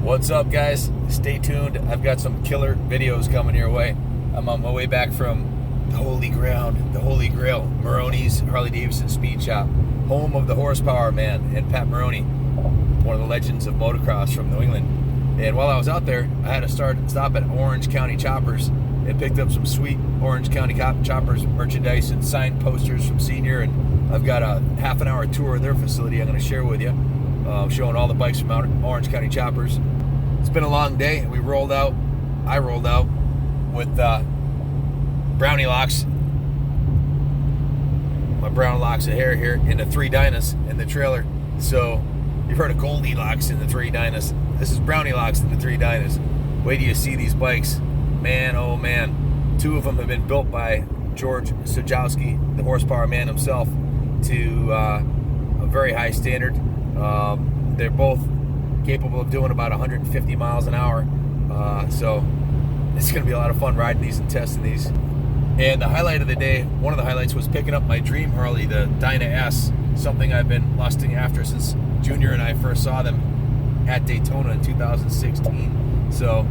What's up, guys? Stay tuned. I've got some killer videos coming your way. I'm on my way back from the Holy Ground, the Holy Grail, Maroney's Harley Davidson Speed Shop, home of the Horsepower Man and Pat Maroney, one of the legends of motocross from New England. And while I was out there, I had to stop at Orange County Choppers and picked up some sweet Orange County Choppers merchandise and signed posters from Senior. And I've got a half an hour tour of their facility I'm going to share with you, showing all the bikes from Orange County Choppers. It's been a long day. I rolled out with brownie locks, my brown locks of hair here in the 3 Dynas in the trailer. So you've heard of Goldilocks in the 3 Dynas. This is brownie locks in the 3 Dynas. Wait till you see these bikes. Man, oh man. 2 of them have been built by George Sajowski, the Horsepower Man himself, to a very high standard. They're both capable of doing about 150 miles an hour. So it's going to be a lot of fun riding these and testing these. And the highlight of the day, one of the highlights, was picking up my dream Harley, the Dyna S, something I've been lusting after since Junior and I first saw them at Daytona in 2016. So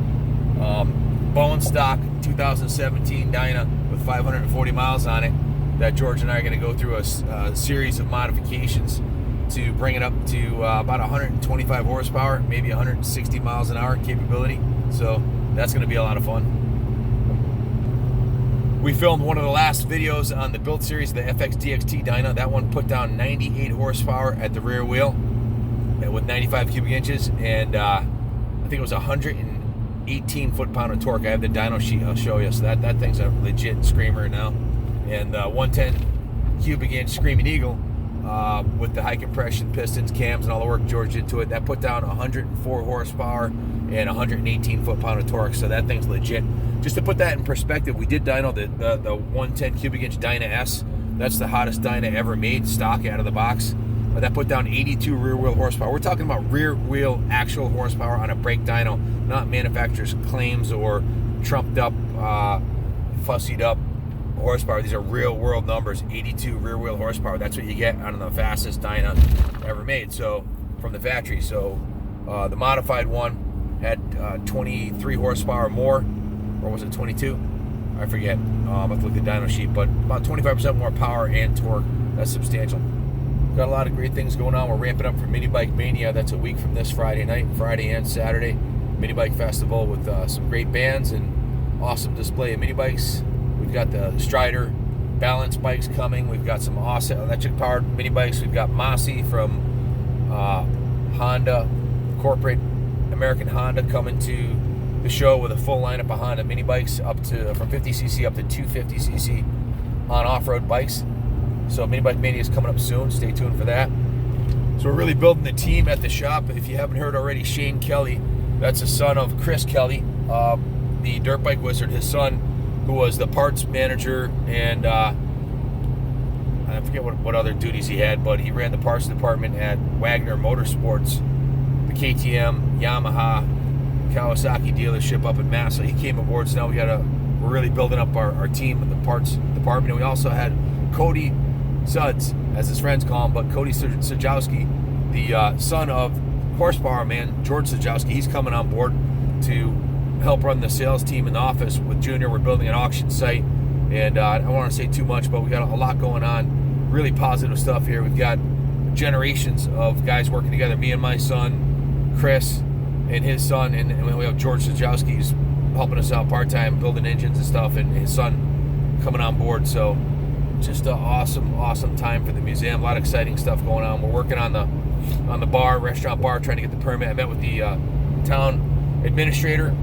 bone stock 2017 Dyna with 540 miles on it that George and I are going to go through a series of modifications to bring it up to about 125 horsepower, maybe 160 miles an hour capability. So that's going to be a lot of fun. We filmed one of the last videos on the build series, the FX DXT Dyna. That one put down 98 horsepower at the rear wheel with 95 cubic inches, and I think it was 118 foot-pound of torque. I have the dyno sheet I'll show you. So that thing's a legit screamer now. And 110 cubic inch Screaming Eagle, with the high compression pistons, cams, and all the work George did to it, that put down 104 horsepower and 118 foot-pound of torque. So that thing's legit. Just to put that in perspective, we did dyno the 110 cubic inch Dyna S. That's the hottest Dyna ever made, stock out of the box. That put down 82 rear wheel horsepower. We're talking about rear wheel actual horsepower on a brake dyno, not manufacturer's claims or trumped up, fussied up horsepower. These are real world numbers. 82 rear wheel horsepower. That's what you get on the fastest Dyna ever made, so from the factory. So the modified one had 23 horsepower more, or was it 22? I forget. I have to look at the dyno sheet, but about 25% more power and torque. That's substantial. Got a lot of great things going on. We're ramping up for Mini Bike Mania. That's a week from this Friday night, Friday and Saturday. Mini Bike Festival with some great bands and awesome display of mini bikes. We've got the Strider balance bikes coming. We've got some awesome electric powered mini bikes. We've got Mossy from Honda, corporate American Honda, coming to the show with a full lineup of Honda mini bikes up to from 50cc up to 250cc on off-road bikes. So Mini Bike Mania is coming up soon. Stay tuned for that. So we're really building the team at the shop. If you haven't heard already, Shane Kelly, that's the son of Chris Kelly, the dirt bike wizard. His son, who was the parts manager, and I forget what other duties he had, but he ran the parts department at Wagner Motorsports, the KTM, Yamaha, Kawasaki dealership up in Mass. So he came aboard. So now we're really building up our team in the parts department. And we also had Cody Suds, as his friends call him, but Cody Sajowski, the son of Horsepower Man George Sajowski. He's coming on board to help run the sales team in the office with Junior. We're building an auction site, and I don't want to say too much, but we got a lot going on. Really positive stuff here. We've got generations of guys working together. Me and my son, Chris, and his son, and we have George Sajowski who's helping us out part-time, building engines and stuff, and his son coming on board. So just an awesome time for the museum. A lot of exciting stuff going on. We're working on the restaurant bar, trying to get the permit. I met with the town administrator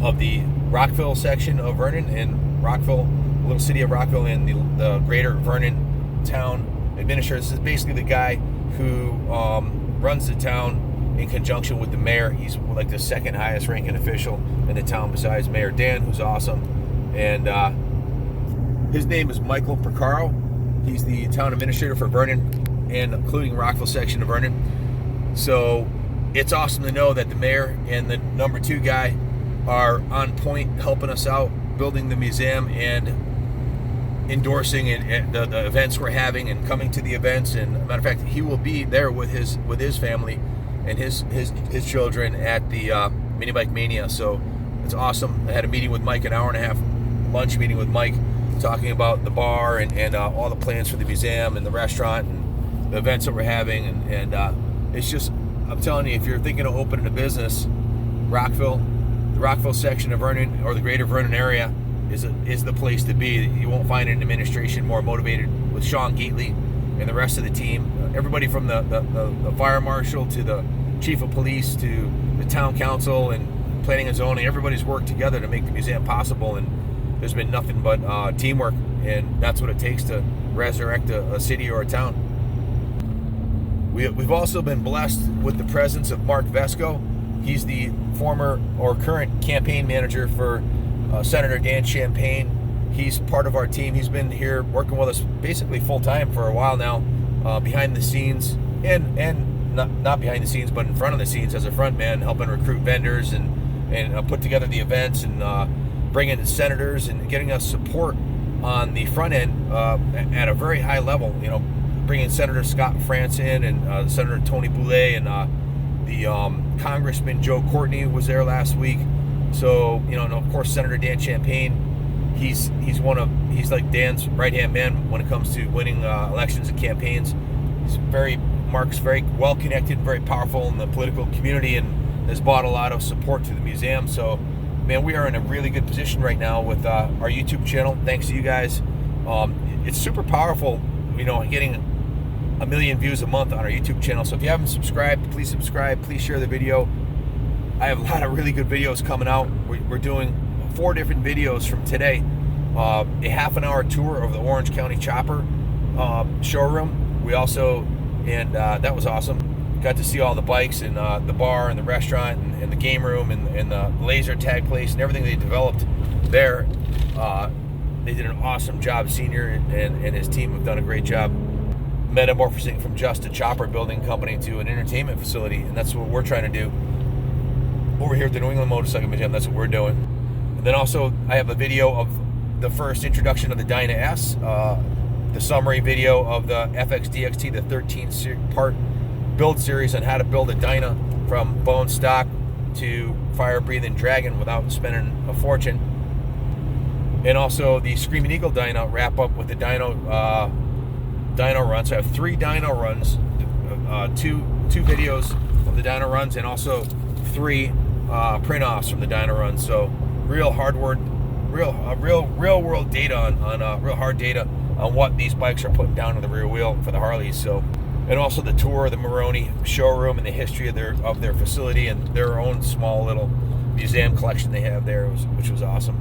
of the Rockville section of Vernon, and Rockville, the little city of Rockville, and the greater Vernon town administrator. This is basically the guy who runs the town in conjunction with the mayor. He's like the second highest ranking official in the town besides Mayor Dan, who's awesome. And his name is Michael Percaro. He's the town administrator for Vernon, and including Rockville section of Vernon. So it's awesome to know that the mayor and the number 2 guy are on point, helping us out, building the museum and endorsing the events we're having and coming to the events. And matter of fact, he will be there with his family and his children at the Mini Bike Mania. So it's awesome. I had a meeting with Mike, an hour and a half lunch meeting with Mike, talking about the bar and all the plans for the museum and the restaurant and the events that we're having. And it's just, I'm telling you, if you're thinking of opening a business, Rockville, the Rockville section of Vernon or the greater Vernon area is the place to be. You won't find an administration more motivated with Sean Gately and the rest of the team. Everybody from the fire marshal to the chief of police to the town council and planning and zoning, everybody's worked together to make the museum possible, and there's been nothing but teamwork, and that's what it takes to resurrect a city or a town. We've also been blessed with the presence of Mark Vesco. He's the former or current campaign manager for Senator Dan Champagne. He's part of our team. He's been here working with us basically full time for a while now, behind the scenes and not behind the scenes, but in front of the scenes as a front man, helping recruit vendors and put together the events and bringing in senators and getting us support on the front end at a very high level. You know, bringing Senator Scott France in and Senator Tony Boulay and the Congressman Joe Courtney was there last week. So, you know, and of course Senator Dan Champagne. He's like Dan's right-hand man when it comes to winning elections and campaigns. Mark's very well connected, very powerful in the political community, and has brought a lot of support to the museum. So, man, we are in a really good position right now with our YouTube channel. Thanks to you guys. It's super powerful, you know, getting 1 million views a month on our YouTube channel. So if you haven't subscribed, please subscribe. Please share the video. I have a lot of really good videos coming out. We're doing 4 different videos from today. A half-an-hour tour of the Orange County Chopper showroom. We also, and that was awesome. Got to see all the bikes and the bar and the restaurant and the game room and the laser tag place and everything they developed there. They did an awesome job. Senior and his team have done a great job metamorphosing from just a chopper building company to an entertainment facility, and that's what we're trying to do over here at the New England Motorcycle Museum. That's what we're doing. And then also I have a video of the first introduction of the Dyna S, the summary video of the FX DXT, the 13-part build series on how to build a Dyna from bone stock to fire-breathing Dragon without spending a fortune. And also the Screaming Eagle Dyno wrap up with the dyno runs. So I have 3 dyno runs, 2 videos of the dyno runs, and also 3 print-offs from the dyno runs. So real world data on real hard data on what these bikes are putting down to the rear wheel for the Harleys. So, and also the tour of the Maroni showroom and the history of their facility and their own small little museum collection they have there, which was awesome.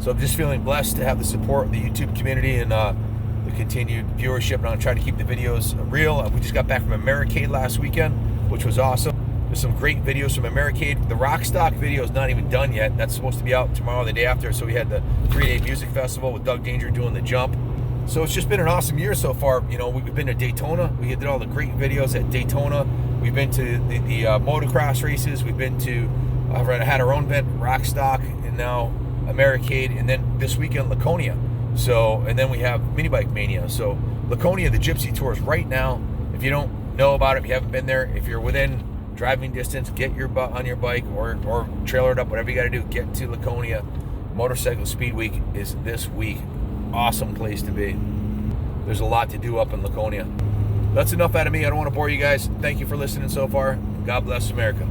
So I'm just feeling blessed to have the support of the YouTube community and the continued viewership, and I'm going to try to keep the videos real. We just got back from Americade last weekend, which was awesome. There's some great videos from Americade. The Rockstock video is not even done yet. That's supposed to be out tomorrow or the day after. So we had the 3-day music festival with Doug Danger doing the jump. So it's just been an awesome year so far. You know, we've been to Daytona. We did all the great videos at Daytona. We've been to the motocross races. We've been to, had our own event, Rockstock, and now Americade, and then this weekend, Laconia. So, and then we have Mini Bike Mania. So Laconia, the Gypsy Tours right now. If you don't know about it, if you haven't been there, if you're within driving distance, get your butt on your bike or trailer it up, whatever you got to do, get to Laconia. Motorcycle Speed Week is this week. Awesome place to be. There's a lot to do up in Laconia. That's enough out of me. I don't want to bore you guys. Thank you for listening so far. God bless America.